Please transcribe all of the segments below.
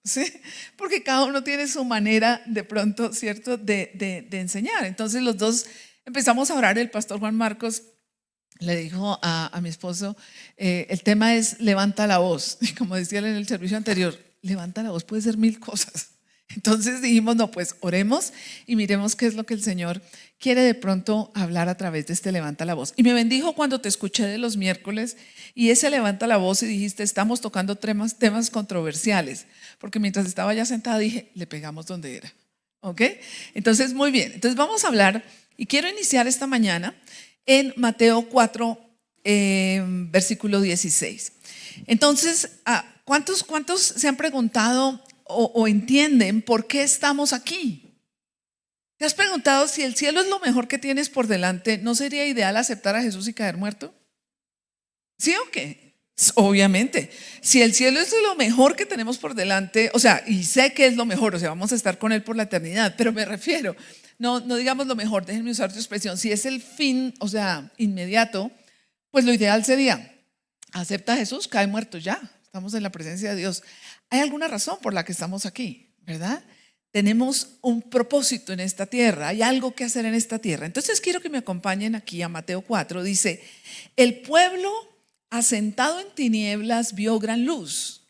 ¿sí? Porque cada uno tiene su manera de pronto, ¿cierto?, de enseñar. Entonces los dos empezamos a orar. El pastor Juan Marcos le dijo a mi esposo, el tema es levanta la voz. Y como decía él en el servicio anterior, levanta la voz puede ser 1000 cosas. Entonces dijimos, no, pues oremos y miremos qué es lo que el Señor quiere de pronto hablar a través de este levanta la voz. Y me bendijo cuando te escuché de los miércoles y ese levanta la voz y dijiste, estamos tocando temas controversiales. Porque mientras estaba ya sentada dije, le pegamos donde era. ¿Ok? Entonces, muy bien. Entonces vamos a hablar y quiero iniciar esta mañana en Mateo 4, versículo 16. Entonces, ¿cuántos se han preguntado o entienden por qué estamos aquí? ¿Te has preguntado si el cielo es lo mejor que tienes por delante? ¿No sería ideal aceptar a Jesús y caer muerto? ¿Sí o qué? Obviamente, si el cielo es lo mejor que tenemos por delante, o sea, y sé que es lo mejor, o sea, vamos a estar con Él por la eternidad, pero me refiero, no digamos lo mejor, déjenme usar tu expresión, si es el fin, o sea, inmediato, pues lo ideal sería, acepta a Jesús, cae muerto ya, estamos en la presencia de Dios. Hay alguna razón por la que estamos aquí, ¿verdad? Tenemos un propósito en esta tierra, hay algo que hacer en esta tierra. Entonces quiero que me acompañen aquí a Mateo 4, dice, el pueblo asentado en tinieblas vio gran luz,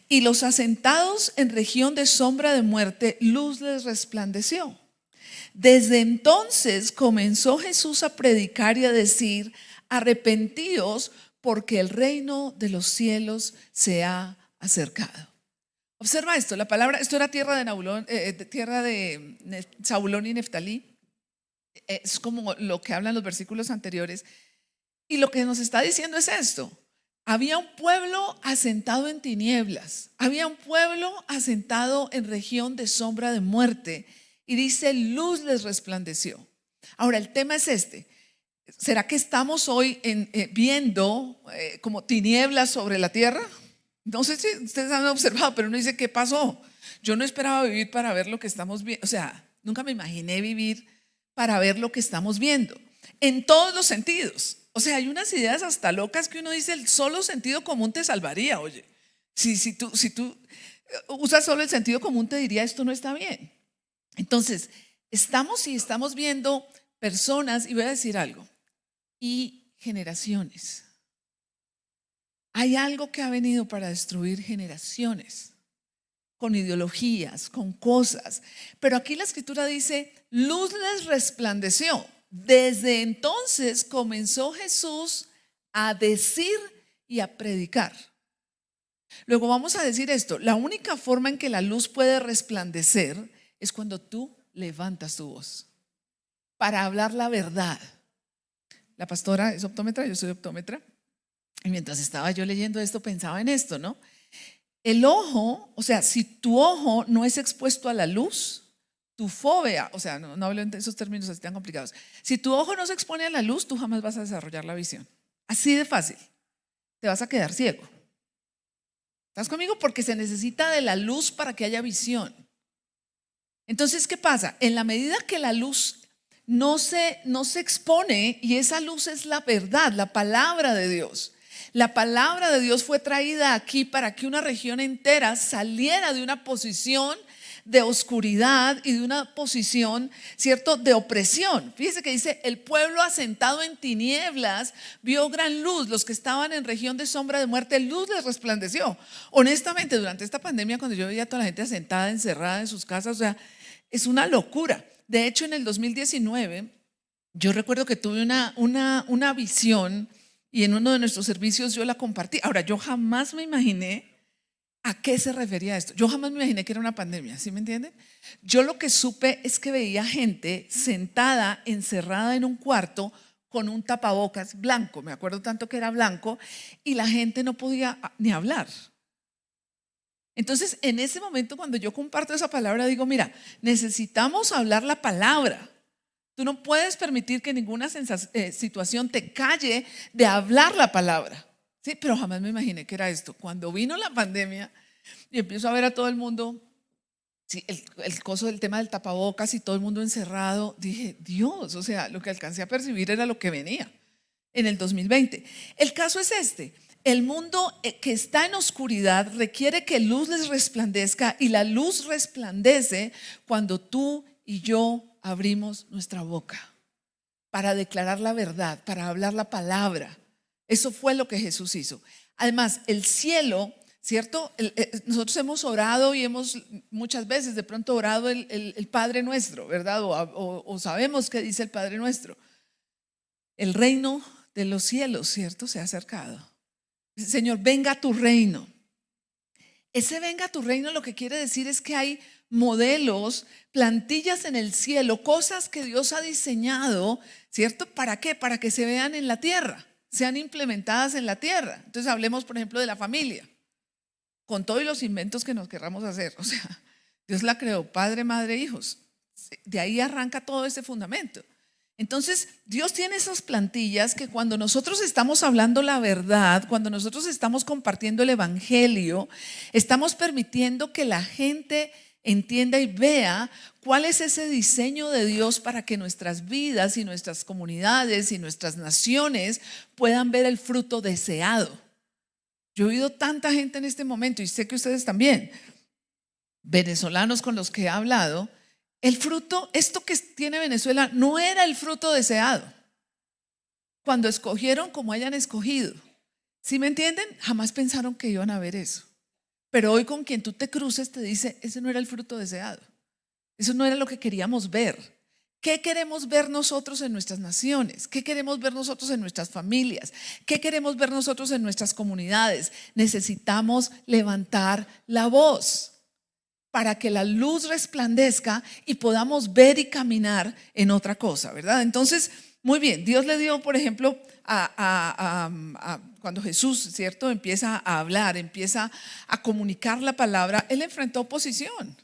y los asentados en región de sombra de muerte, luz les resplandeció. Desde entonces comenzó Jesús a predicar y a decir, arrepentíos porque el reino de los cielos se ha acercado. Observa esto, la palabra, esto era tierra de Zabulón y Neftalí, es como lo que hablan los versículos anteriores. Y lo que nos está diciendo es esto: había un pueblo asentado en tinieblas, había un pueblo asentado en región de sombra de muerte, y dice, luz les resplandeció. Ahora, el tema es este: ¿será que estamos hoy viendo como tinieblas sobre la tierra? No sé si ustedes han observado, pero uno dice, ¿qué pasó? Yo no esperaba vivir para ver lo que estamos viendo, o sea, nunca me imaginé vivir para ver lo que estamos viendo, en todos los sentidos. O sea, hay unas ideas hasta locas que uno dice, el solo sentido común te salvaría, oye. Si tú usas solo el sentido común, te diría, esto no está bien. Entonces, estamos viendo personas, y voy a decir algo, y generaciones. Hay algo que ha venido para destruir generaciones, con ideologías, con cosas. Pero aquí la escritura dice, luz les resplandeció. Desde entonces comenzó Jesús a decir y a predicar. Luego vamos a decir esto: la única forma en que la luz puede resplandecer es cuando tú levantas tu voz para hablar la verdad. La pastora es optómetra, yo soy optómetra, y mientras estaba yo leyendo esto pensaba en esto, ¿no? El ojo, o sea, si tu ojo no es expuesto a la luz, tu fóvea, o sea, no hablo en esos términos así tan complicados. Si tu ojo no se expone a la luz, tú jamás vas a desarrollar la visión. Así de fácil. Te vas a quedar ciego. ¿Estás conmigo? Porque se necesita de la luz para que haya visión. Entonces, ¿qué pasa? En la medida que la luz no se expone, y esa luz es la verdad, la palabra de Dios. La palabra de Dios fue traída aquí para que una región entera saliera de una posición de oscuridad y de una posición, ¿cierto?, de opresión. Fíjese que dice, el pueblo asentado en tinieblas vio gran luz. Los que estaban en región de sombra de muerte, luz les resplandeció. Honestamente, durante esta pandemia, cuando yo veía a toda la gente asentada, encerrada en sus casas, o sea, es una locura. De hecho, en el 2019, yo recuerdo que tuve una visión, y en uno de nuestros servicios yo la compartí. Ahora, yo jamás me imaginé a qué se refería esto. Yo jamás me imaginé que era una pandemia, ¿sí me entienden? Yo lo que supe es que veía gente sentada, encerrada en un cuarto con un tapabocas blanco. Me acuerdo tanto que era blanco, y la gente no podía ni hablar. Entonces, en ese momento, cuando yo comparto esa palabra, digo, mira, necesitamos hablar la palabra. Tú no puedes permitir que ninguna situación te calle de hablar la palabra. Sí, pero jamás me imaginé que era esto. Cuando vino la pandemia y empiezo a ver a todo el mundo, sí, el coso del tema del tapabocas y todo el mundo encerrado, dije, Dios, o sea, lo que alcancé a percibir era lo que venía en el 2020. El caso es este: El mundo que está en oscuridad requiere que luz les resplandezca, y la luz resplandece cuando tú y yo abrimos nuestra boca para declarar la verdad, para hablar la palabra. Eso fue lo que Jesús hizo. Además, el cielo, ¿cierto? Nosotros hemos orado y hemos muchas veces de pronto orado el Padre Nuestro, ¿verdad? O sabemos que dice el Padre Nuestro. El reino de los cielos, ¿cierto? Se ha acercado. Señor, venga a tu reino. Ese venga a tu reino lo que quiere decir es que hay modelos, plantillas en el cielo, cosas que Dios ha diseñado, ¿cierto? ¿Para qué? Para que se vean en la tierra, sean implementadas en la tierra. Entonces hablemos, por ejemplo, de la familia, con todos los inventos que nos querramos hacer. O sea, Dios la creó, padre, madre, hijos. De ahí arranca todo ese fundamento. Entonces, Dios tiene esas plantillas que cuando nosotros estamos hablando la verdad, cuando nosotros estamos compartiendo el evangelio, estamos permitiendo que la gente entienda y vea cuál es ese diseño de Dios para que nuestras vidas y nuestras comunidades y nuestras naciones puedan ver el fruto deseado. Yo he oído tanta gente en este momento, y sé que ustedes también, venezolanos con los que he hablado. El fruto, esto que tiene Venezuela, no era el fruto deseado cuando escogieron como hayan escogido. ¿Sí me entienden? Jamás pensaron que iban a ver eso. Pero hoy con quien tú te cruces te dice, ese no era el fruto deseado. Eso no era lo que queríamos ver. ¿Qué queremos ver nosotros en nuestras naciones? ¿Qué queremos ver nosotros en nuestras familias? ¿Qué queremos ver nosotros en nuestras comunidades? Necesitamos levantar la voz para que la luz resplandezca y podamos ver y caminar en otra cosa, ¿verdad? Entonces, muy bien, Dios le dio, por ejemplo, cuando Jesús, ¿cierto?, empieza a hablar, empieza a comunicar la palabra, Él enfrentó oposición.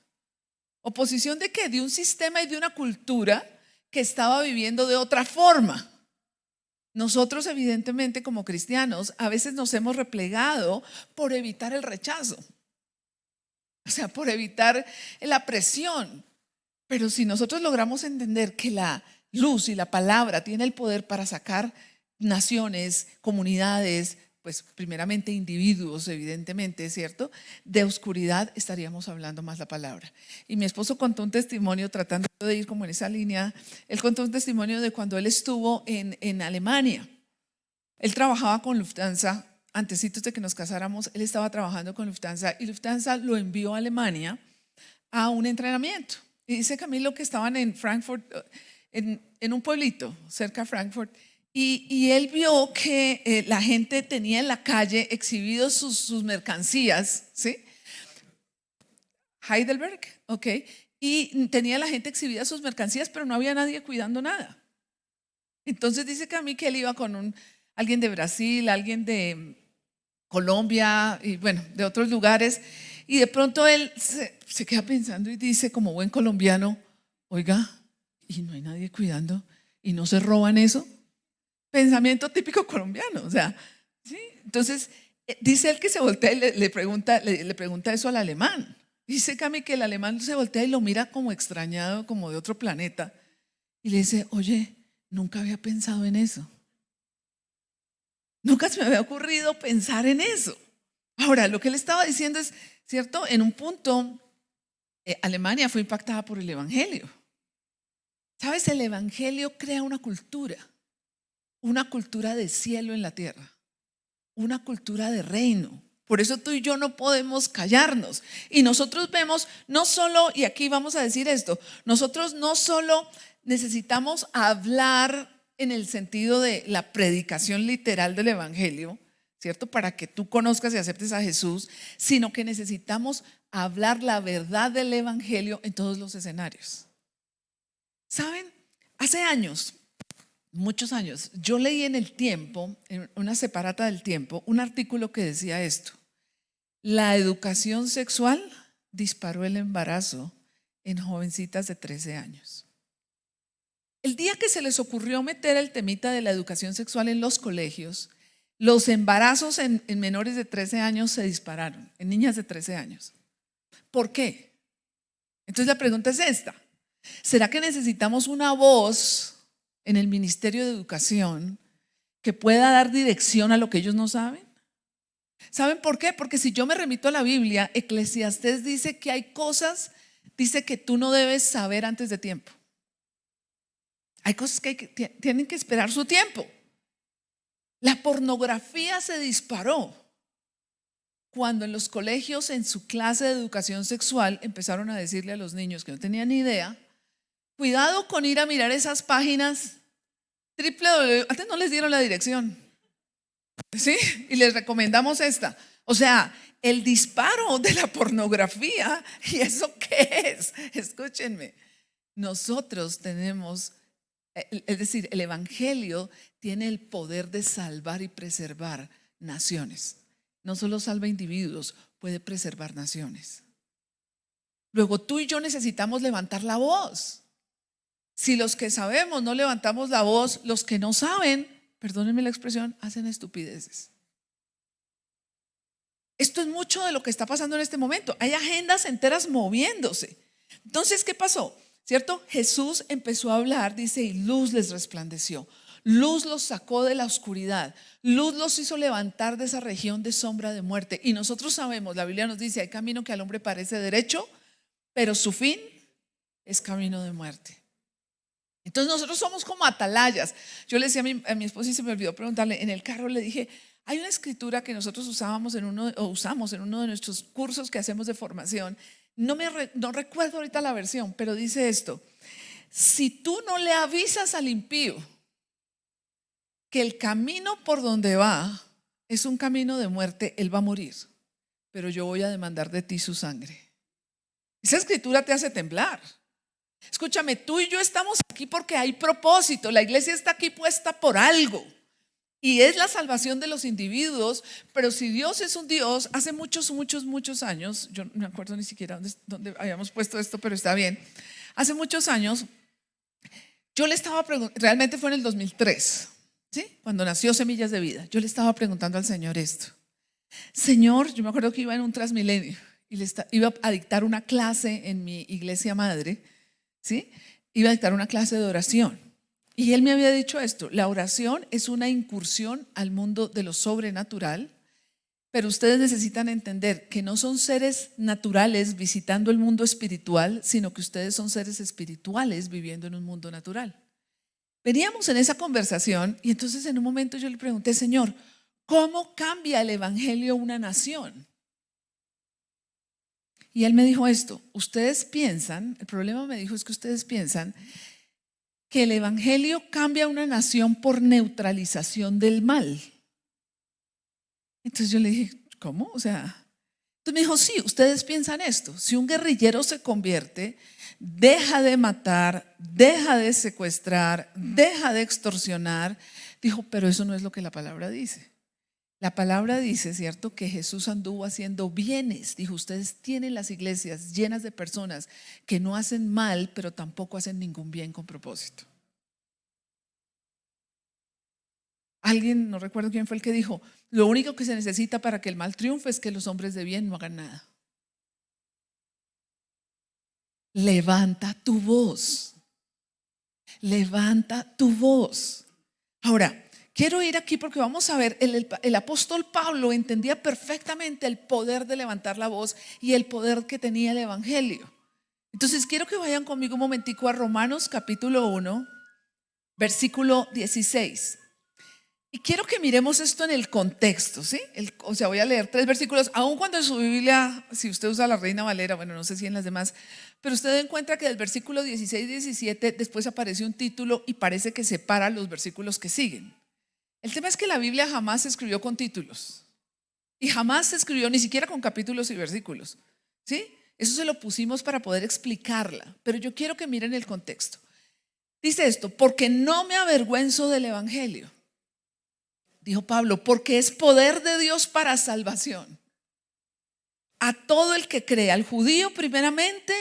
¿Oposición de qué? De un sistema y de una cultura que estaba viviendo de otra forma. Nosotros, evidentemente, como cristianos, a veces nos hemos replegado por evitar el rechazo. O sea, por evitar la presión. Pero si nosotros logramos entender que la luz y la palabra tiene el poder para sacar naciones, comunidades, pues primeramente individuos, evidentemente, ¿cierto? De oscuridad, estaríamos hablando más la palabra. Y mi esposo contó un testimonio, tratando de ir como en esa línea. Él contó un testimonio de cuando él estuvo en Alemania. Él trabajaba con Lufthansa. Antecitos de que nos casáramos, él estaba trabajando con Lufthansa, y Lufthansa lo envió a Alemania a un entrenamiento. Y dice Camilo que estaban en Frankfurt, en un pueblito cerca de Frankfurt, y él vio que la gente tenía en la calle exhibidos sus mercancías, ¿sí? Heidelberg, ok, y tenía la gente exhibida sus mercancías, pero no había nadie cuidando nada. Entonces dice Camilo que él iba con alguien de Brasil, alguien de Colombia y bueno, de otros lugares, y de pronto él se queda pensando y dice como buen colombiano, oiga, y no hay nadie cuidando y no se roban eso. Pensamiento típico colombiano, o sea, ¿sí? Entonces dice él que se voltea y le pregunta eso al alemán. Dice Cami que el alemán se voltea y lo mira como extrañado, como de otro planeta, y le dice, oye, nunca había pensado en eso. Nunca se me había ocurrido pensar en eso. Ahora, lo que él estaba diciendo es, ¿cierto? En un punto, Alemania fue impactada por el evangelio. ¿Sabes? El evangelio crea una cultura de cielo en la tierra, una cultura de reino. Por eso tú y yo no podemos callarnos. Y nosotros vemos, no solo, y aquí vamos a decir esto, nosotros no solo necesitamos hablar en el sentido de la predicación literal del evangelio, ¿cierto? Para que tú conozcas y aceptes a Jesús, sino que necesitamos hablar la verdad del evangelio en todos los escenarios. ¿Saben? Hace años, muchos años, yo leí en El Tiempo, en una separata del Tiempo, un artículo que decía esto: la educación sexual disparó el embarazo en jovencitas de 13 años. El día que se les ocurrió meter el temita de la educación sexual en los colegios, los embarazos en menores de 13 años se dispararon, en niñas de 13 años. ¿Por qué? Entonces la pregunta es esta: ¿será que necesitamos una voz en el Ministerio de Educación que pueda dar dirección a lo que ellos no saben? ¿Saben por qué? Porque si yo me remito a la Biblia, Eclesiastés dice que hay cosas, dice que tú no debes saber antes de tiempo. Hay cosas que tienen que esperar su tiempo. La pornografía se disparó cuando en los colegios, en su clase de educación sexual, empezaron a decirle a los niños que no tenían ni idea: cuidado con ir a mirar esas páginas www. Antes no les dieron la dirección, ¿sí? Y les recomendamos esta. O sea, el disparo de la pornografía. ¿Y eso qué es? Escúchenme. Nosotros tenemos, es decir, el evangelio tiene el poder de salvar y preservar naciones. No solo salva individuos, puede preservar naciones. Luego tú y yo necesitamos levantar la voz. Si los que sabemos no levantamos la voz, los que no saben, perdónenme la expresión, hacen estupideces. Esto es mucho de lo que está pasando en este momento. Hay agendas enteras moviéndose. Entonces, ¿qué pasó? ¿Cierto? Jesús empezó a hablar, dice, y luz les resplandeció. Luz los sacó de la oscuridad. Luz los hizo levantar de esa región de sombra de muerte. Y nosotros sabemos, la Biblia nos dice, hay camino que al hombre parece derecho, pero su fin es camino de muerte. Entonces nosotros somos como atalayas. Yo le decía a mi esposa, y se me olvidó preguntarle, en el carro le dije, hay una escritura que nosotros usamos en uno de nuestros cursos que hacemos de formación. No recuerdo ahorita la versión, pero dice esto: si tú no le avisas al impío que el camino por donde va es un camino de muerte, él va a morir, pero yo voy a demandar de ti su sangre. Esa escritura te hace temblar. Escúchame, tú y yo estamos aquí porque hay propósito. La iglesia está aquí puesta por algo, y es la salvación de los individuos. Pero si Dios es un Dios, hace muchos años, yo no me acuerdo ni siquiera dónde habíamos puesto esto, pero está bien. Hace muchos años yo le estaba preguntando, realmente fue en el 2003, ¿sí? Cuando nació Semillas de Vida. Yo le estaba preguntando al Señor esto: Señor, yo me acuerdo que iba en un Transmilenio y iba a dictar una clase en mi iglesia madre, ¿sí? Iba a dictar una clase de oración. Y él me había dicho esto: la oración es una incursión al mundo de lo sobrenatural, pero ustedes necesitan entender que no son seres naturales visitando el mundo espiritual, sino que ustedes son seres espirituales viviendo en un mundo natural. Veníamos en esa conversación y entonces en un momento yo le pregunté: Señor, ¿cómo cambia el evangelio una nación? Y él me dijo esto: ustedes piensan, el problema, me dijo, es que ustedes piensan que el evangelio cambia una nación por neutralización del mal. Entonces yo le dije, ¿cómo? O sea, entonces me dijo, sí, ustedes piensan esto: si un guerrillero se convierte, deja de matar, deja de secuestrar, deja de extorsionar. Dijo, pero eso no es lo que la palabra dice. La palabra dice, ¿cierto?, que Jesús anduvo haciendo bienes. Dijo, ustedes tienen las iglesias llenas de personas que no hacen mal, pero tampoco hacen ningún bien con propósito. Alguien, no recuerdo quién fue el que dijo, lo único que se necesita para que el mal triunfe es que los hombres de bien no hagan nada. Levanta tu voz. Levanta tu voz. Ahora, quiero ir aquí porque vamos a ver, el apóstol Pablo entendía perfectamente el poder de levantar la voz y el poder que tenía el evangelio. Entonces quiero que vayan conmigo un momentico a Romanos capítulo 1, versículo 16. Y quiero que miremos esto en el contexto, ¿sí? O sea, voy a leer 3 versículos, aun cuando en su Biblia, si usted usa la Reina Valera, bueno, no sé si en las demás, pero usted encuentra que del versículo 16 y 17 después aparece un título y parece que separa los versículos que siguen. El tema es que la Biblia jamás se escribió con títulos y jamás se escribió ni siquiera con capítulos y versículos, ¿sí? Eso se lo pusimos para poder explicarla, pero yo quiero que miren el contexto. Dice esto: porque no me avergüenzo del evangelio, dijo Pablo, porque es poder de Dios para salvación a todo el que cree, al judío primeramente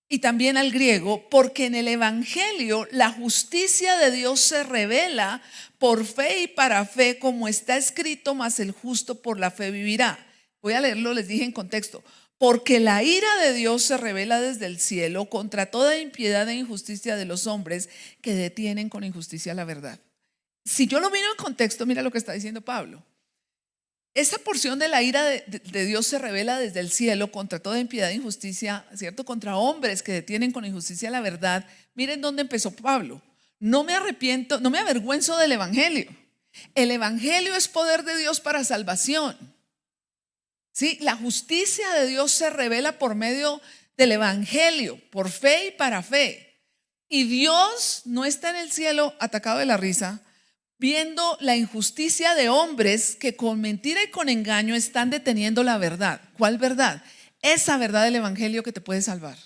y también al griego, porque en el evangelio la justicia de Dios se revela por fe y para fe, como está escrito, mas el justo por la fe vivirá. Voy a leerlo, les dije en contexto: porque la ira de Dios se revela desde el cielo contra toda impiedad e injusticia de los hombres que detienen con injusticia la verdad. Si yo lo miro en contexto, mira lo que está diciendo Pablo: Esa porción de la ira de Dios se revela desde el cielo contra toda impiedad e injusticia, ¿cierto? Contra hombres que detienen con injusticia la verdad. Miren dónde empezó Pablo. No me arrepiento, no me avergüenzo del evangelio. El evangelio es poder de Dios para salvación. ¿Sí? La justicia de Dios se revela por medio del evangelio, por fe y para fe. Y Dios no está en el cielo atacado de la risa, viendo la injusticia de hombres que con mentira y con engaño están deteniendo la verdad. ¿Cuál verdad? Esa verdad del evangelio que te puede salvar.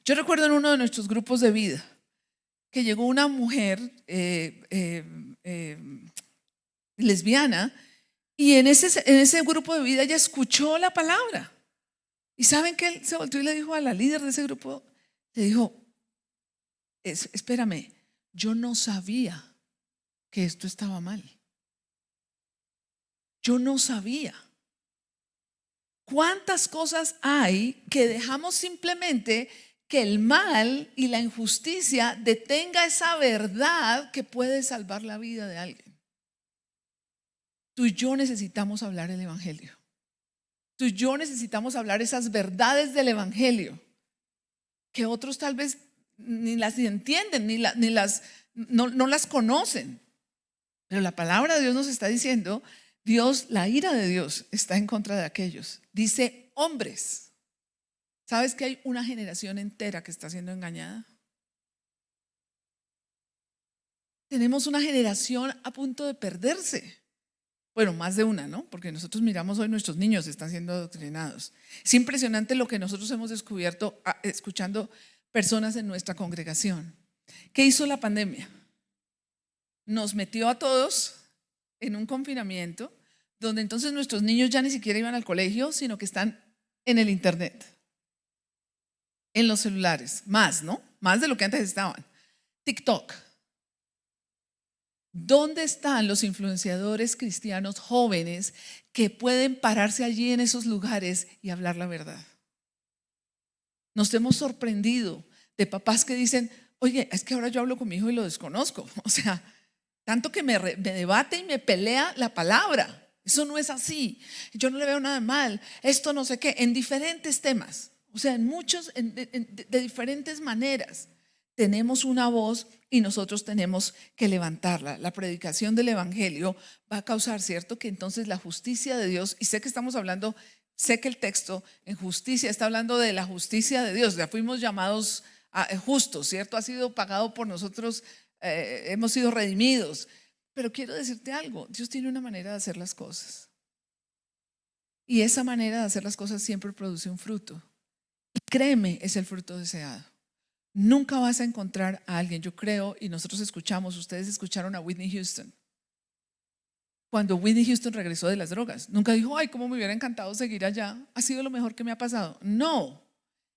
Yo recuerdo en uno de nuestros grupos de vida que llegó una mujer lesbiana, y en ese grupo de vida ella escuchó la palabra. Y saben que él se volvió y le dijo a la líder de ese grupo, le dijo, espérame, yo no sabía que esto estaba mal. Yo no sabía. ¿Cuántas cosas hay que dejamos simplemente que el mal y la injusticia detenga esa verdad que puede salvar la vida de alguien? Tú y yo necesitamos hablar el evangelio. Tú y yo necesitamos hablar esas verdades del evangelio que otros tal vez ni las entienden, no las conocen. Pero la palabra de Dios nos está diciendo, la ira de Dios está en contra de aquellos. Dice hombres. ¿Sabes que hay una generación entera que está siendo engañada? Tenemos una generación a punto de perderse. Bueno, más de una, ¿no? Porque nosotros miramos hoy nuestros niños están siendo adoctrinados. Es impresionante lo que nosotros hemos descubierto escuchando personas en nuestra congregación. ¿Qué hizo la pandemia? Nos metió a todos en un confinamiento donde entonces nuestros niños ya ni siquiera iban al colegio, sino que están en el internet, en los celulares, más, ¿no? Más de lo que antes estaban. TikTok. ¿Dónde están los influenciadores cristianos jóvenes que pueden pararse allí en esos lugares y hablar la verdad? Nos hemos sorprendido de papás que dicen, oye, es que ahora yo hablo con mi hijo y lo desconozco. O sea, tanto que me debate y me pelea la palabra. Eso no es así. Yo no le veo nada mal. Esto no sé qué, en diferentes temas. O sea, de diferentes maneras. Tenemos una voz y nosotros tenemos que levantarla. La predicación del evangelio va a causar, ¿cierto? Que entonces la justicia de Dios, y sé que estamos hablando, sé que el texto en justicia está hablando de la justicia de Dios. Ya fuimos llamados justos, ¿cierto? Ha sido pagado por nosotros, hemos sido redimidos. Pero quiero decirte algo, Dios tiene una manera de hacer las cosas. Y esa manera de hacer las cosas siempre produce un fruto. Y créeme, es el fruto deseado. Nunca vas a encontrar a alguien, yo creo, y nosotros escuchamos, ustedes escucharon a Whitney Houston. Cuando Whitney Houston regresó de las drogas, nunca dijo, ay, cómo me hubiera encantado seguir allá, ha sido lo mejor que me ha pasado. No,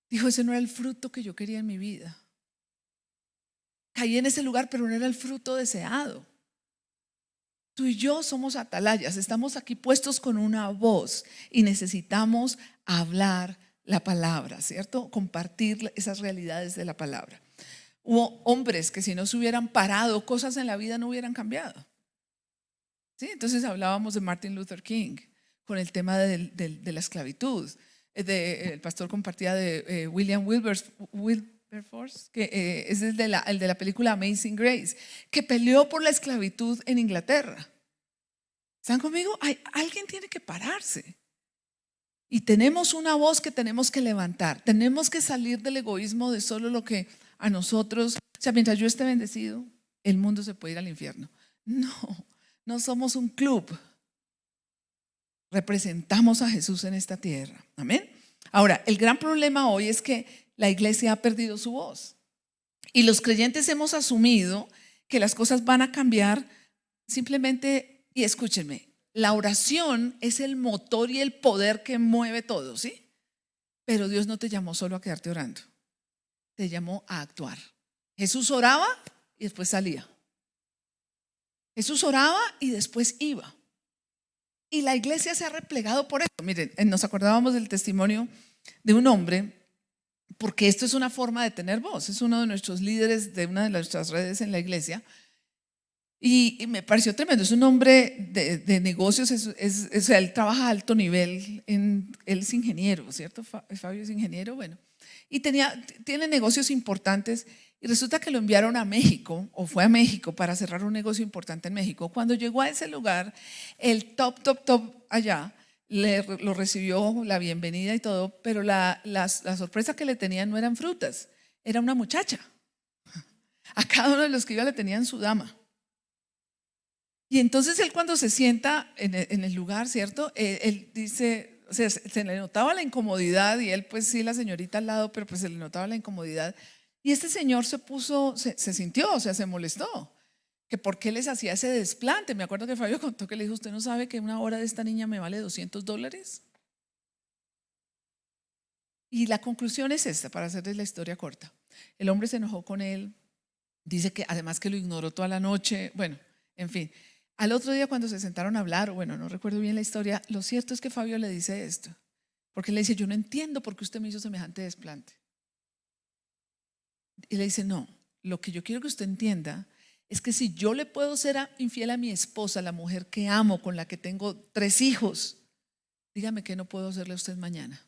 dijo, ese no era el fruto que yo quería en mi vida. Caí en ese lugar, pero no era el fruto deseado. Tú y yo somos atalayas, estamos aquí puestos con una voz y necesitamos hablar la palabra, ¿cierto? Compartir esas realidades de la palabra. Hubo hombres que si no se hubieran parado, cosas en la vida no hubieran cambiado. ¿Sí? Entonces hablábamos de Martin Luther King con el tema de la esclavitud. El pastor compartía de William Wilberforce, que es el de la película Amazing Grace, que peleó por la esclavitud en Inglaterra. ¿Están conmigo? Alguien tiene que pararse. Y tenemos una voz que tenemos que levantar. Tenemos que salir del egoísmo de solo lo que a nosotros, o sea, mientras yo esté bendecido, el mundo se puede ir al infierno. No somos un club. Representamos a Jesús en esta tierra. Amén. Ahora, el gran problema hoy es que la iglesia ha perdido su voz. Y los creyentes hemos asumido que las cosas van a cambiar simplemente, y escúchenme, la oración es el motor y el poder que mueve todo, ¿sí? Pero Dios no te llamó solo a quedarte orando. Te llamó a actuar. Jesús oraba y después salía. Jesús oraba y después iba. Y la iglesia se ha replegado por eso. Miren, nos acordábamos del testimonio de un hombre, porque esto es una forma de tener voz. Es uno de nuestros líderes de una de nuestras redes en la iglesia. Y me pareció tremendo. Es un hombre de negocios, o sea, él trabaja a alto nivel, él es ingeniero, ¿cierto? Fabio es ingeniero, bueno. Y tiene negocios importantes y resulta que lo enviaron a México, o fue a México para cerrar un negocio importante en México. Cuando llegó a ese lugar, el top allá lo recibió, la bienvenida y todo, pero la sorpresa que le tenían no eran frutas, era una muchacha. A cada uno de los que iba le tenían su dama. Y entonces él cuando se sienta en el lugar, ¿cierto? Él dice, o sea, se le notaba la incomodidad y él pues sí, la señorita al lado, pero pues se le notaba la incomodidad. Y este señor se sintió, o sea, se molestó, que por qué les hacía ese desplante. Me acuerdo que Fabio contó que le dijo, ¿usted no sabe que una hora de esta niña me vale $200? Y la conclusión es esta, para hacerles la historia corta. El hombre se enojó con él, dice que además que lo ignoró toda la noche, bueno, en fin. Al otro día cuando se sentaron a hablar, bueno, no recuerdo bien la historia, lo cierto es que Fabio le dice esto, porque le dice, yo no entiendo por qué usted me hizo semejante desplante. Y le dice, no, lo que yo quiero que usted entienda es que si yo le puedo ser infiel a mi esposa, la mujer que amo, con la que tengo 3 hijos, dígame qué no puedo hacerle a usted mañana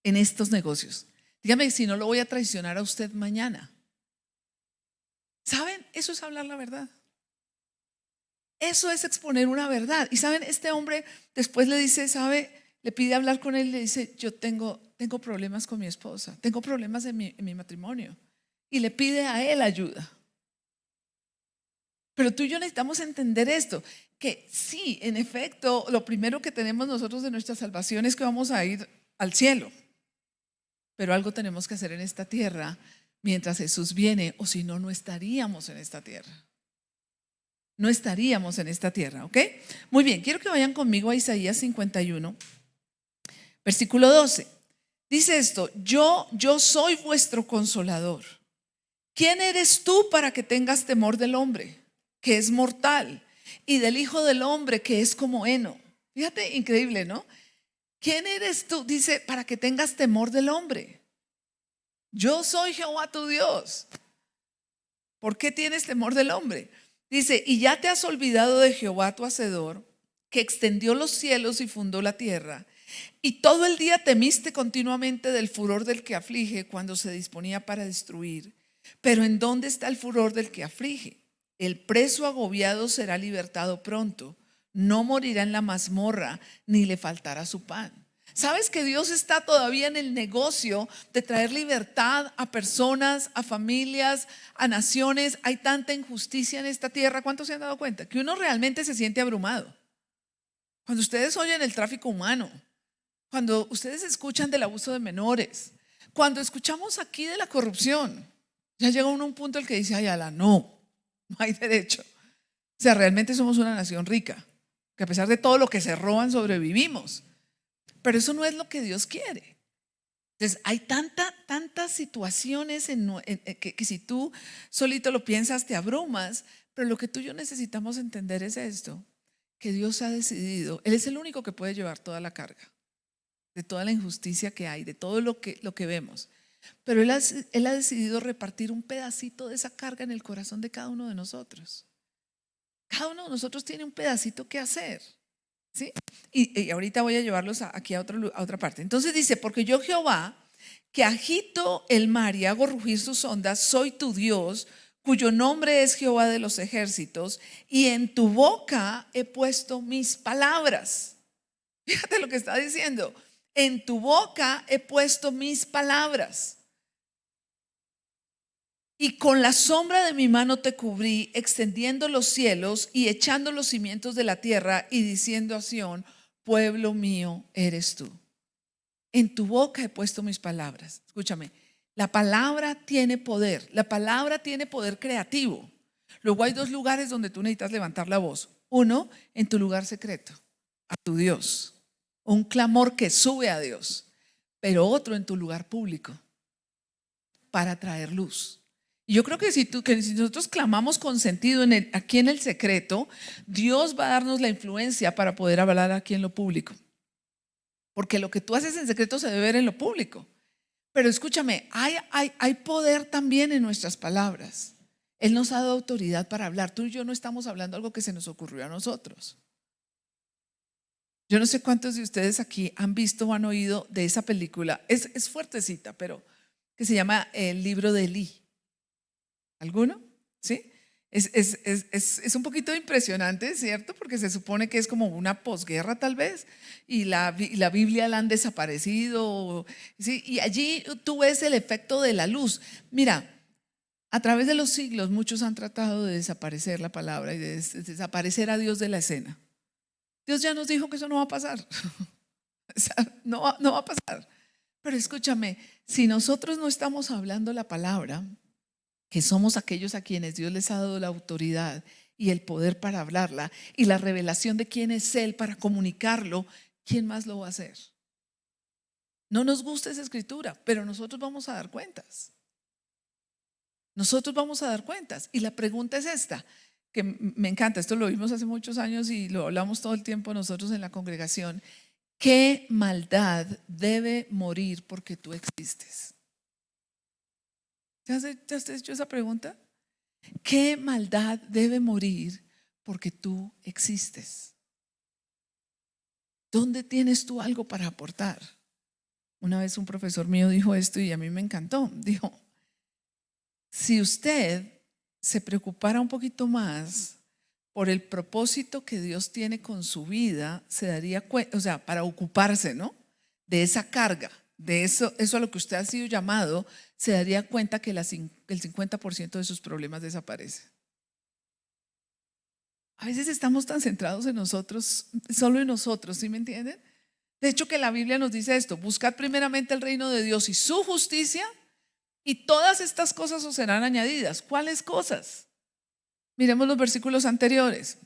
en estos negocios. Dígame si no lo voy a traicionar a usted mañana. ¿Saben? Eso es hablar la verdad. Eso es exponer una verdad. Y saben, este hombre después le dice, ¿sabe? Le pide hablar con él y le dice, yo tengo problemas con mi esposa, tengo problemas en mi matrimonio. Y le pide a él ayuda. Pero tú y yo necesitamos entender esto, que sí, en efecto, lo primero que tenemos nosotros de nuestra salvación es que vamos a ir al cielo. Pero algo tenemos que hacer en esta tierra mientras Jesús viene, o si no, no estaríamos en esta tierra. No estaríamos en esta tierra, ¿ok? Muy bien, quiero que vayan conmigo a Isaías 51, versículo 12. Dice esto, yo soy vuestro consolador. ¿Quién eres tú para que tengas temor del hombre, que es mortal, y del Hijo del Hombre, que es como heno? Fíjate, increíble, ¿no? ¿Quién eres tú? Dice, para que tengas temor del hombre. Yo soy Jehová tu Dios. ¿Por qué tienes temor del hombre? Dice, y ya te has olvidado de Jehová tu hacedor, que extendió los cielos y fundó la tierra. Y todo el día temiste continuamente del furor del que aflige cuando se disponía para destruir. Pero ¿en dónde está el furor del que aflige? El preso agobiado será libertado pronto. No morirá en la mazmorra, ni le faltará su pan. ¿Sabes que Dios está todavía en el negocio de traer libertad a personas, a familias, a naciones? Hay tanta injusticia en esta tierra. ¿Cuántos se han dado cuenta? Que uno realmente se siente abrumado. Cuando ustedes oyen el tráfico humano, cuando ustedes escuchan del abuso de menores, cuando escuchamos aquí de la corrupción, ya llega uno a un punto en el que dice, ay, ala, no hay derecho. O sea, realmente somos una nación rica, que a pesar de todo lo que se roban, sobrevivimos. Pero eso no es lo que Dios quiere. Entonces, hay tantas situaciones que si tú solito lo piensas, te abrumas. Pero lo que tú y yo necesitamos entender es esto, que Dios ha decidido, Él es el único que puede llevar toda la carga, de toda la injusticia que hay, de todo lo que vemos. Pero él ha decidido repartir un pedacito de esa carga en el corazón de cada uno de nosotros. Cada uno de nosotros tiene un pedacito que hacer. ¿Sí? Y ahorita voy a llevarlos aquí a otra parte. Entonces dice, porque yo Jehová, que agito el mar y hago rugir sus ondas, soy tu Dios, cuyo nombre es Jehová de los ejércitos, y en tu boca he puesto mis palabras. Fíjate lo que está diciendo. En tu boca he puesto mis palabras. Y con la sombra de mi mano te cubrí, extendiendo los cielos y echando los cimientos de la tierra y diciendo a Sión, pueblo mío eres tú. En tu boca he puesto mis palabras. Escúchame, la palabra tiene poder. La palabra tiene poder creativo. Luego hay 2 lugares donde tú necesitas levantar la voz. Uno, en tu lugar secreto, a tu Dios. Un clamor que sube a Dios. Pero otro en tu lugar público, para traer luz. Y yo creo que si nosotros clamamos con sentido aquí en el secreto, Dios va a darnos la influencia para poder hablar aquí en lo público. Porque lo que tú haces en secreto se debe ver en lo público. Pero escúchame, hay poder también en nuestras palabras. Él nos ha dado autoridad para hablar. Tú y yo no estamos hablando algo que se nos ocurrió a nosotros. Yo no sé cuántos de ustedes aquí han visto o han oído de esa película. Es fuertecita, pero que se llama El libro de Elí. ¿Alguno? ¿Sí? Es un poquito impresionante, ¿cierto? Porque se supone que es como una posguerra tal vez, y la Biblia la han desaparecido, ¿sí? Y allí tú ves el efecto de la luz. Mira, a través de los siglos muchos han tratado de desaparecer la palabra y de desaparecer a Dios de la escena. Dios ya nos dijo que eso no va a pasar. O sea, no va a pasar. Pero escúchame, si nosotros no estamos hablando la palabra, que somos aquellos a quienes Dios les ha dado la autoridad y el poder para hablarla y la revelación de quién es Él para comunicarlo, ¿quién más lo va a hacer? No nos gusta esa escritura, pero nosotros vamos a dar cuentas. Nosotros vamos a dar cuentas. Y la pregunta es esta, que me encanta, esto lo vimos hace muchos años y lo hablamos todo el tiempo nosotros en la congregación. ¿Qué maldad debe morir porque tú existes? ¿Ya has hecho esa pregunta? ¿Qué maldad debe morir porque tú existes? ¿Dónde tienes tú algo para aportar? Una vez un profesor mío dijo esto y a mí me encantó. Dijo, si usted se preocupara un poquito más por el propósito que Dios tiene con su vida, se daría cuenta, o sea, para ocuparse, ¿no? De esa carga, de eso a lo que usted ha sido llamado, se daría cuenta que el 50% de sus problemas desaparece. A veces estamos tan centrados en nosotros, solo en nosotros, ¿sí me entienden? De hecho que la Biblia nos dice esto, buscad primeramente el reino de Dios y su justicia y todas estas cosas os serán añadidas. ¿Cuáles cosas? Miremos los versículos anteriores.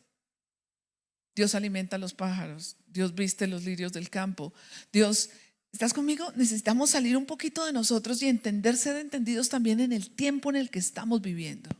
Dios alimenta a los pájaros, Dios viste los lirios del campo. Dios, ¿estás conmigo? Necesitamos salir un poquito de nosotros y ser entendidos también en el tiempo en el que estamos viviendo.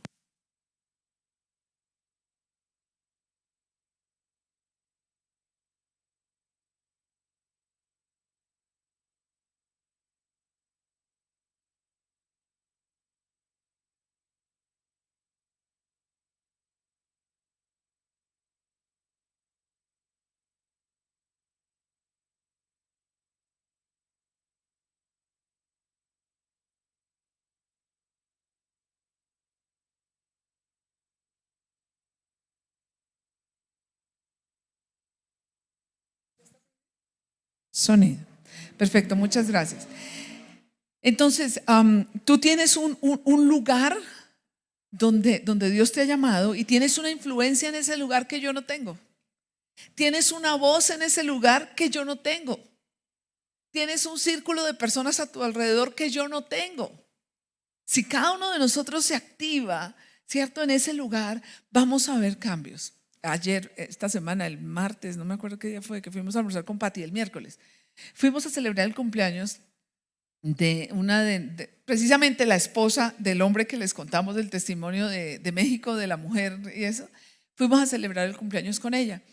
Sonido. Perfecto, muchas gracias. Entonces, tú tienes un lugar donde Dios te ha llamado y tienes una influencia en ese lugar que yo no tengo. Tienes una voz en ese lugar que yo no tengo. Tienes un círculo de personas a tu alrededor que yo no tengo. Si cada uno de nosotros se activa, ¿cierto? En ese lugar, vamos a ver cambios. Ayer, esta semana, el martes, no me acuerdo qué día fue, que fuimos a almorzar con Pati, el miércoles. Fuimos a celebrar el cumpleaños de precisamente la esposa del hombre que les contamos del testimonio de México, de la mujer y eso. Fuimos a celebrar el cumpleaños con ella.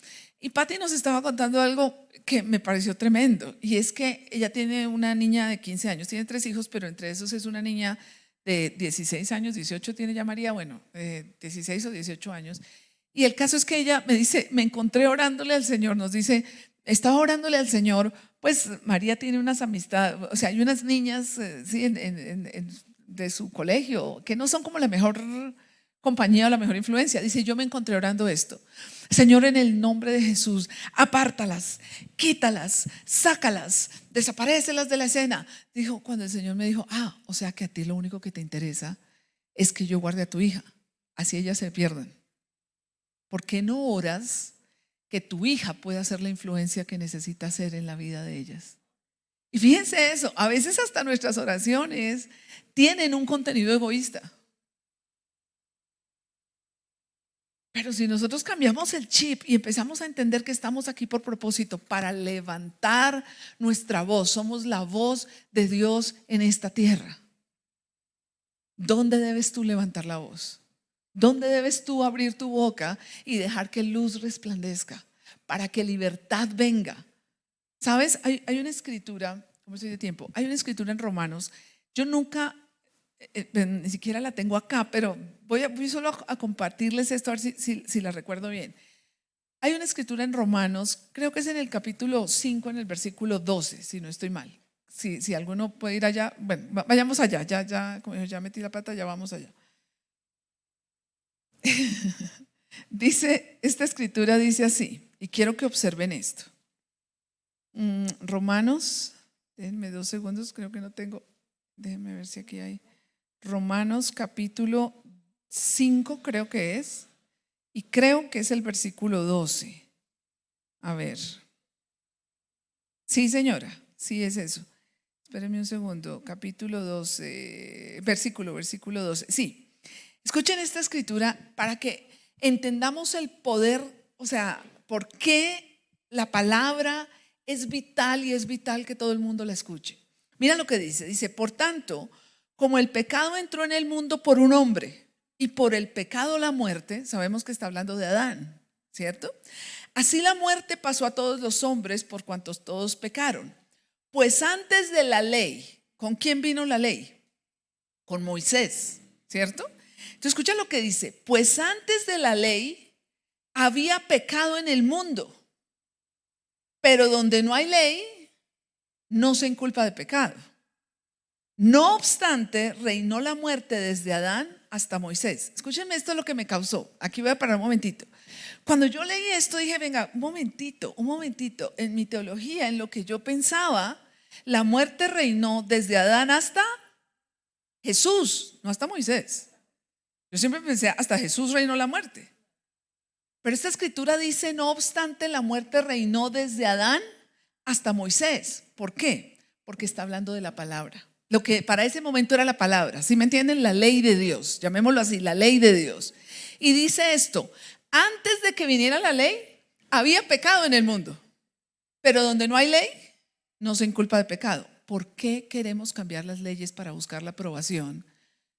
Y Pati nos estaba contando algo que me pareció tremendo. Y es que ella tiene una niña de 15 años, tiene 3 hijos, pero entre esos es una niña de 16 años, 18 tiene ya María, bueno, 16 o 18 años. Y el caso es que ella me dice, me encontré orándole al Señor, nos dice, estaba orándole al Señor, pues María tiene unas amistades, o sea, hay unas niñas sí, de su colegio que no son como la mejor compañía o la mejor influencia. Dice, yo me encontré orando esto. Señor, en el nombre de Jesús, apártalas, quítalas, sácalas, desaparécelas de la escena. Dijo, cuando el Señor me dijo, o sea que a ti lo único que te interesa es que yo guarde a tu hija, así ellas se pierden. ¿Por qué no oras que tu hija pueda ser la influencia que necesita ser en la vida de ellas? Y fíjense eso, a veces hasta nuestras oraciones tienen un contenido egoísta. Pero si nosotros cambiamos el chip y empezamos a entender que estamos aquí por propósito para levantar nuestra voz, somos la voz de Dios en esta tierra. ¿Dónde debes tú levantar la voz? ¿Dónde debes tú abrir tu boca y dejar que luz resplandezca para que libertad venga? ¿Sabes? Hay una escritura, ¿cómo estoy de tiempo? Hay una escritura en Romanos. Yo nunca Ni siquiera la tengo acá, pero voy solo a compartirles esto, a ver si la recuerdo bien. Hay una escritura en Romanos, creo que es en el capítulo 5, en el versículo 12, si no estoy mal. Si alguno puede ir allá, bueno, vayamos allá, como dijo, ya metí la pata, ya vamos allá. Esta escritura dice así, y quiero que observen esto. Romanos, déjenme 2 segundos, creo que no tengo, déjenme ver si aquí hay. Romanos capítulo 5 creo que es, y creo que es el versículo 12. A ver. Sí, señora, sí es eso. Espérenme un segundo, capítulo 12, versículo 12. Sí, escuchen esta escritura para que entendamos el poder, o sea, por qué la palabra es vital y es vital que todo el mundo la escuche. Mira lo que dice, por tanto, como el pecado entró en el mundo por un hombre y por el pecado la muerte, sabemos que está hablando de Adán, ¿cierto? Así la muerte pasó a todos los hombres por cuantos todos pecaron. Pues antes de la ley, ¿con quién vino la ley? Con Moisés, ¿cierto? Entonces escucha lo que dice, pues antes de la ley había pecado en el mundo, pero donde no hay ley, no se inculpa de pecado. No obstante, reinó la muerte desde Adán hasta Moisés. Escúchenme, esto es lo que me causó. Aquí voy a parar un momentito. Cuando yo leí esto dije, venga, un momentito. En mi teología, en lo que yo pensaba, la muerte reinó desde Adán hasta Jesús, no hasta Moisés. Yo siempre pensé, hasta Jesús reinó la muerte. Pero esta escritura dice, no obstante, la muerte reinó desde Adán hasta Moisés. ¿Por qué? Porque está hablando de la palabra. Lo que para ese momento era la palabra, ¿sí me entienden? La ley de Dios, llamémoslo así, la ley de Dios. Y dice esto, antes de que viniera la ley, había pecado en el mundo, pero donde no hay ley, no se inculpa de pecado. ¿Por qué queremos cambiar las leyes para buscar la aprobación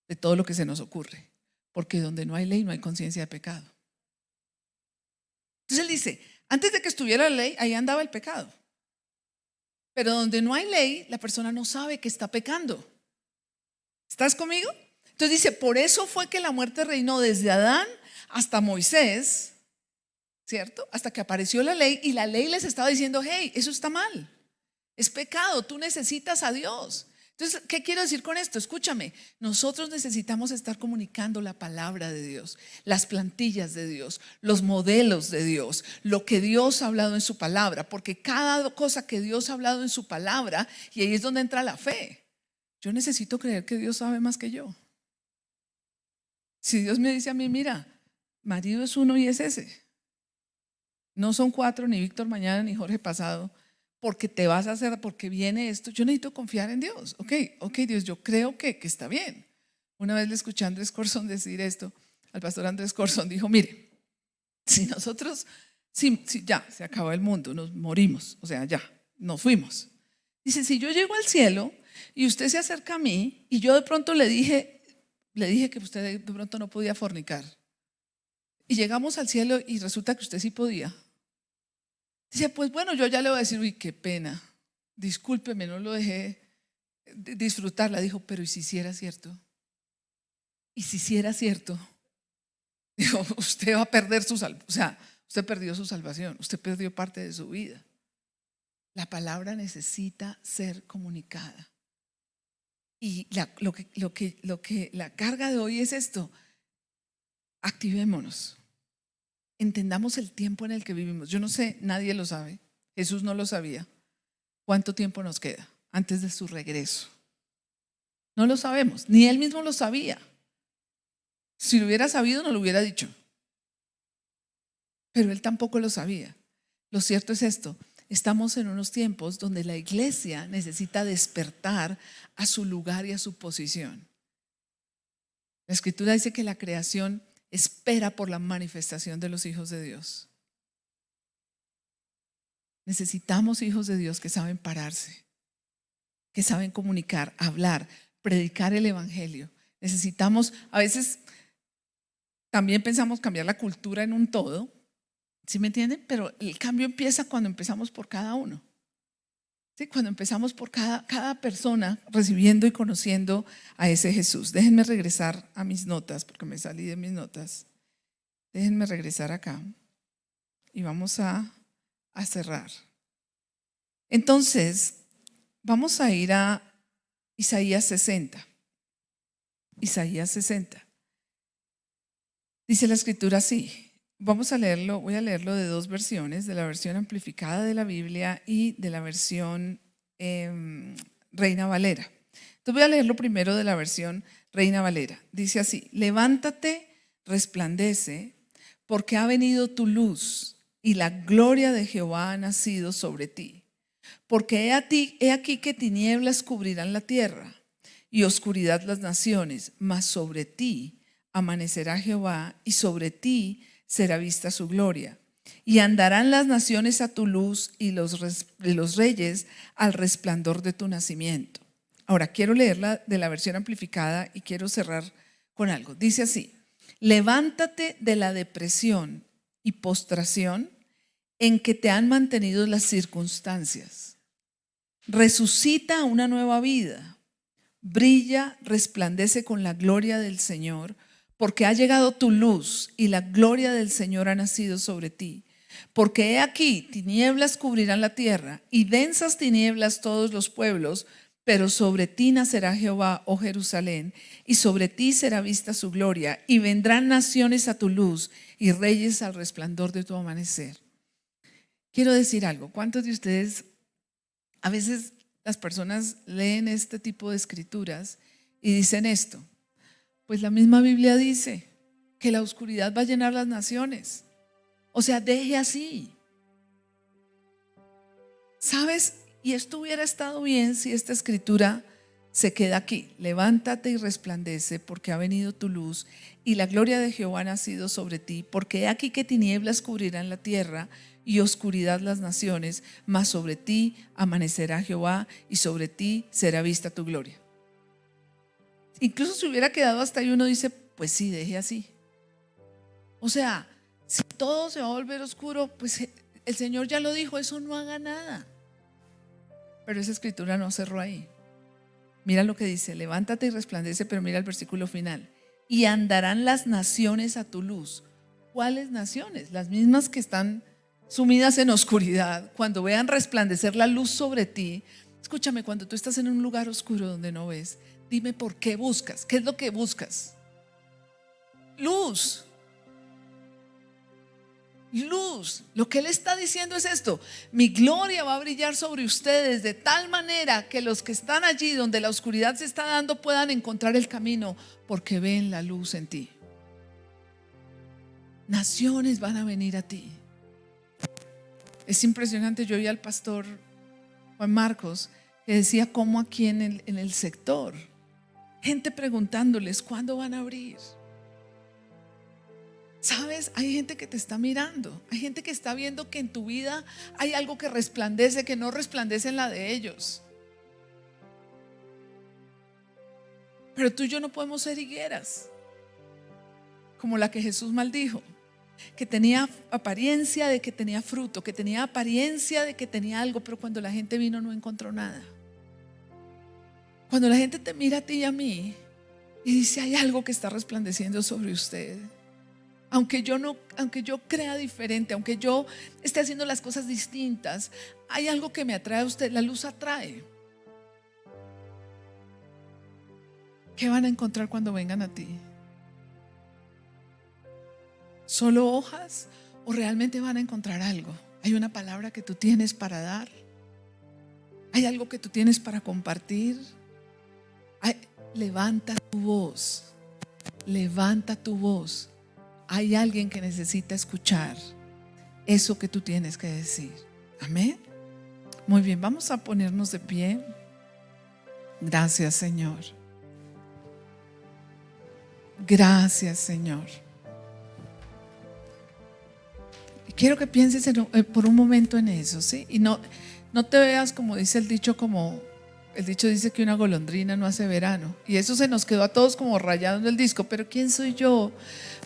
de todo lo que se nos ocurre? Porque donde no hay ley, no hay conciencia de pecado. Entonces él dice, antes de que estuviera la ley, ahí andaba el pecado. Pero donde no hay ley, la persona no sabe que está pecando. ¿Estás conmigo? Entonces dice, por eso fue que la muerte reinó desde Adán hasta Moisés, ¿cierto? Hasta que apareció la ley y la ley les estaba diciendo, hey, eso está mal, es pecado, tú necesitas a Dios. Entonces, ¿qué quiero decir con esto? Escúchame, nosotros necesitamos estar comunicando la palabra de Dios, las plantillas de Dios, los modelos de Dios, lo que Dios ha hablado en su palabra, porque cada cosa que Dios ha hablado en su palabra, y ahí es donde entra la fe. Yo necesito creer que Dios sabe más que yo. Si Dios me dice a mí, mira, marido es uno y es ese. No son 4, ni Víctor mañana, ni Jorge pasado, porque te vas a hacer, porque viene esto. Yo necesito confiar en Dios. Ok, Dios, yo creo que está bien. Una vez le escuché a Andrés Corzón decir esto, al pastor Andrés Corzón dijo, mire, si nosotros, si ya, se acabó el mundo, nos morimos, o sea, ya, nos fuimos. Dice, si yo llego al cielo y usted se acerca a mí y yo de pronto le dije que usted de pronto no podía fornicar, y llegamos al cielo y resulta que usted sí podía. Dice, pues bueno, yo ya le voy a decir, uy, qué pena, discúlpeme, no lo dejé disfrutarla. Dijo, pero ¿y si hiciera cierto? ¿Y si hiciera cierto? Dijo, usted va a perder su salvación, o sea, usted perdió su salvación, usted perdió parte de su vida. La palabra necesita ser comunicada. Y lo que la carga de hoy es esto, activémonos. Entendamos el tiempo en el que vivimos. Yo no sé, nadie lo sabe. Jesús no lo sabía. ¿Cuánto tiempo nos queda antes de su regreso? No lo sabemos, ni él mismo lo sabía. Si lo hubiera sabido, no lo hubiera dicho. Pero él tampoco lo sabía. Lo cierto es esto, estamos en unos tiempos donde la iglesia necesita despertar a su lugar y a su posición. La escritura dice que la creación espera por la manifestación de los hijos de Dios. Necesitamos hijos de Dios que saben pararse, que saben comunicar, hablar, predicar el evangelio. Necesitamos, a veces también pensamos cambiar la cultura en un todo, ¿sí me entienden? Pero el cambio empieza cuando empezamos por cada uno. ¿Sí? Cuando empezamos por cada persona recibiendo y conociendo a ese Jesús. Déjenme regresar a mis notas, porque me salí de mis notas. Déjenme regresar acá y vamos a cerrar. Entonces, vamos a ir a Isaías 60. Isaías 60. Dice la escritura así. Vamos a leerlo, voy a leerlo de dos versiones, de la versión amplificada de la Biblia y de la versión Reina Valera. Entonces voy a leerlo primero de la versión Reina Valera. Dice así: levántate, resplandece, porque ha venido tu luz y la gloria de Jehová ha nacido sobre ti. Porque he aquí que tinieblas cubrirán la tierra y oscuridad las naciones, mas sobre ti amanecerá Jehová y sobre ti será vista su gloria. Y andarán las naciones a tu luz y los reyes al resplandor de tu nacimiento. Ahora quiero leerla de la versión amplificada y quiero cerrar con algo. Dice así: levántate de la depresión y postración en que te han mantenido las circunstancias. Resucita a una nueva vida. Brilla, resplandece con la gloria del Señor, porque ha llegado tu luz y la gloria del Señor ha nacido sobre ti. Porque he aquí, tinieblas cubrirán la tierra y densas tinieblas todos los pueblos, pero sobre ti nacerá Jehová, oh Jerusalén, y sobre ti será vista su gloria, y vendrán naciones a tu luz y reyes al resplandor de tu amanecer. Quiero decir algo. ¿Cuántos de ustedes, a veces las personas leen este tipo de escrituras y dicen esto? Pues la misma Biblia dice que la oscuridad va a llenar las naciones. O sea, deje así. ¿Sabes? Y esto hubiera estado bien si esta escritura se queda aquí. Levántate y resplandece, porque ha venido tu luz y la gloria de Jehová ha nacido sobre ti. Porque he aquí que tinieblas cubrirán la tierra y oscuridad las naciones, mas sobre ti amanecerá Jehová y sobre ti será vista tu gloria. Incluso si hubiera quedado hasta ahí, uno dice, pues sí, deje así. O sea, si todo se va a volver oscuro, pues el Señor ya lo dijo, eso no haga nada. Pero esa escritura no cerró ahí. Mira lo que dice: levántate y resplandece, pero mira el versículo final. Y andarán las naciones a tu luz. ¿Cuáles naciones? Las mismas que están sumidas en oscuridad. Cuando vean resplandecer la luz sobre ti. Escúchame, cuando tú estás en un lugar oscuro donde no ves, dime por qué buscas. ¿Qué es lo que buscas? Luz. Luz. Lo que Él está diciendo es esto: mi gloria va a brillar sobre ustedes de tal manera que los que están allí donde la oscuridad se está dando puedan encontrar el camino, porque ven la luz en ti. Naciones van a venir a ti. Es impresionante. Yo oí al pastor Juan Marcos que decía cómo aquí en el sector, gente preguntándoles cuándo van a abrir. ¿Sabes? Hay gente que te está mirando. Hay gente que está viendo que en tu vida hay algo que resplandece, que no resplandece en la de ellos. Pero tú y yo no podemos ser higueras como la que Jesús maldijo, que tenía apariencia de que tenía fruto, que tenía apariencia de que tenía algo, pero cuando la gente vino no encontró nada. Cuando la gente te mira a ti y a mí y dice, hay algo que está resplandeciendo sobre usted. Aunque yo crea diferente, aunque yo esté haciendo las cosas distintas, hay algo que me atrae a usted. La luz atrae. ¿Qué van a encontrar cuando vengan a ti? ¿Solo hojas o realmente van a encontrar algo? ¿Hay una palabra que tú tienes para dar? ¿Hay algo que tú tienes para compartir? Levanta tu voz. Levanta tu voz. Hay alguien que necesita escuchar eso que tú tienes que decir. Amén. Muy bien, vamos a ponernos de pie. Gracias, Señor. Gracias, Señor. Quiero que pienses por un momento en eso, ¿sí? Y no te veas como dice el dicho, como el dicho dice que una golondrina no hace verano. Y eso se nos quedó a todos como rayado en el disco. ¿Pero quién soy yo?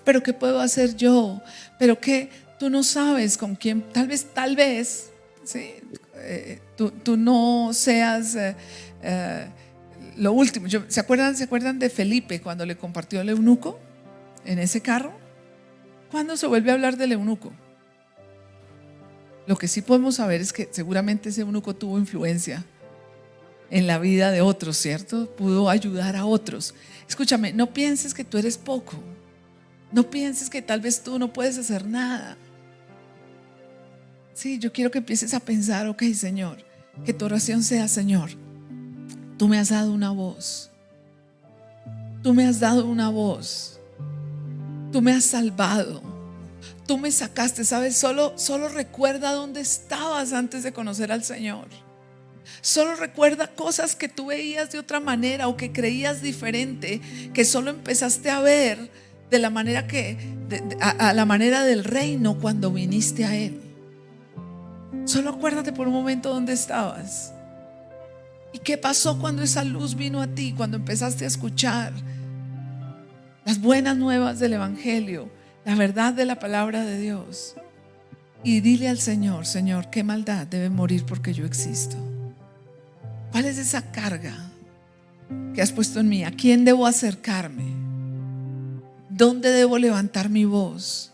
¿Pero qué puedo hacer yo? ¿Pero qué? Tú no sabes con quién, tal vez, ¿sí? tú no seas lo último. ¿Se acuerdan de Felipe cuando le compartió el eunuco en ese carro? ¿Cuándo se vuelve a hablar del eunuco? Lo que sí podemos saber es que seguramente ese eunuco tuvo influencia en la vida de otros, ¿cierto? Pudo ayudar a otros. Escúchame, no pienses que tú eres poco. No pienses que tal vez tú no puedes hacer nada. Sí, yo quiero que empieces a pensar, ok, Señor, que tu oración sea: Señor, tú me has dado una voz. Tú me has dado una voz. Tú me has salvado. Tú me sacaste, ¿sabes? Solo recuerda dónde estabas antes de conocer al Señor. Solo recuerda cosas que tú veías de otra manera o que creías diferente, que solo empezaste a ver de la manera a la manera del reino cuando viniste a Él. Solo acuérdate por un momento dónde estabas. ¿Y qué pasó cuando esa luz vino a ti? Cuando empezaste a escuchar las buenas nuevas del Evangelio, la verdad de la palabra de Dios. Y dile al Señor: Señor, ¿qué maldad debe morir porque yo existo? ¿Cuál es esa carga que has puesto en mí? ¿A quién debo acercarme? ¿Dónde debo levantar mi voz?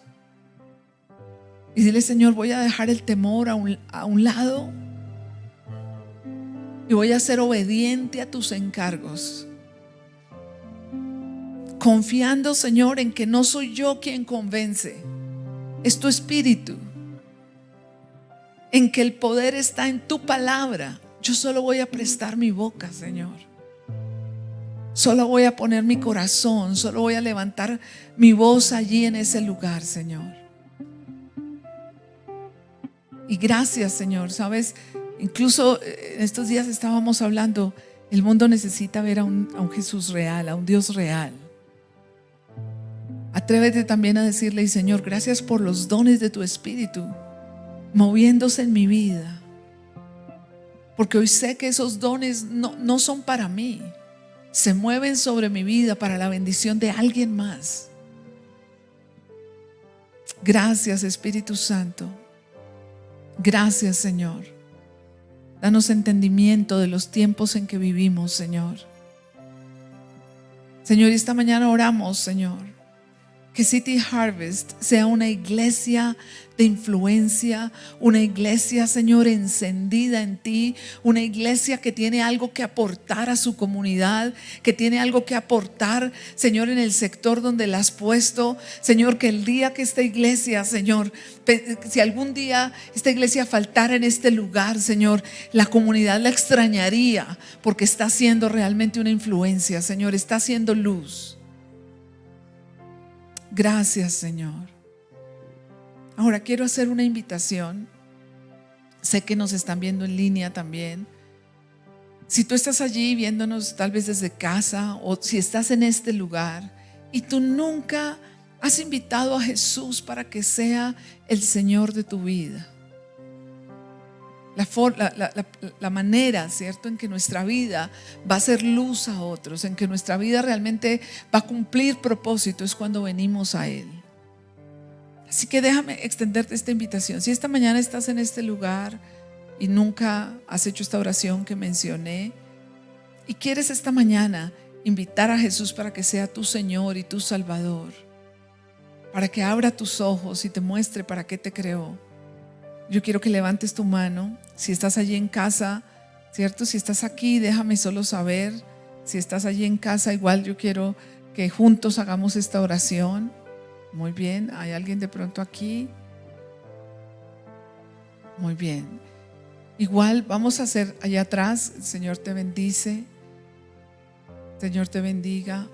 Y dile: Señor, voy a dejar el temor a un lado y voy a ser obediente a tus encargos, confiando, Señor, en que no soy yo quien convence, es tu Espíritu, en que el poder está en tu palabra. Yo solo voy a prestar mi boca, Señor. Solo voy a poner mi corazón, solo voy a levantar mi voz allí en ese lugar, Señor. Y gracias, Señor. Sabes, incluso en estos días estábamos hablando, el mundo necesita ver a un Jesús real, a un Dios real. Atrévete también a decirle: Señor, gracias por los dones de tu Espíritu moviéndose en mi vida, porque hoy sé que esos dones no son para mí, se mueven sobre mi vida para la bendición de alguien más. Gracias, Espíritu Santo. Gracias, Señor. Danos entendimiento de los tiempos en que vivimos, Señor. Señor, esta mañana oramos, Señor, que City Harvest sea una iglesia de influencia, una iglesia, Señor, encendida en ti, una iglesia que tiene algo que aportar a su comunidad, que tiene algo que aportar, Señor, en el sector donde la has puesto. Señor, que el día que esta iglesia, Señor, si algún día esta iglesia faltara en este lugar, Señor, la comunidad la extrañaría, porque está siendo realmente una influencia, Señor, está haciendo luz. Gracias, Señor. Ahora quiero hacer una invitación. Sé que nos están viendo en línea también. Si tú estás allí viéndonos tal vez desde casa, o si estás en este lugar y tú nunca has invitado a Jesús para que sea el Señor de tu vida, la manera, ¿cierto?, en que nuestra vida va a ser luz a otros, en que nuestra vida realmente va a cumplir propósito, es cuando venimos a Él. Así que déjame extenderte esta invitación. Si esta mañana estás en este lugar y nunca has hecho esta oración que mencioné, y quieres esta mañana invitar a Jesús para que sea tu Señor y tu Salvador, para que abra tus ojos y te muestre para qué te creó, yo quiero que levantes tu mano. Si estás allí en casa, ¿cierto? Si estás aquí, déjame solo saber. Si estás allí en casa, igual yo quiero que juntos hagamos esta oración. Muy bien, ¿hay alguien de pronto aquí? Muy bien. Igual vamos a hacer allá atrás. El Señor te bendice. El Señor te bendiga.